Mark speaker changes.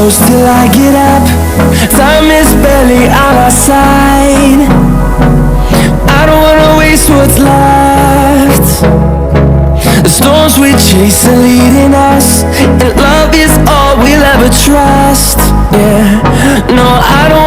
Speaker 1: close till I get up. Time is barely on our side. I don't wanna waste what's left. The storms we chase are leading us, and love is all we'll ever trust. Yeah, no, I don't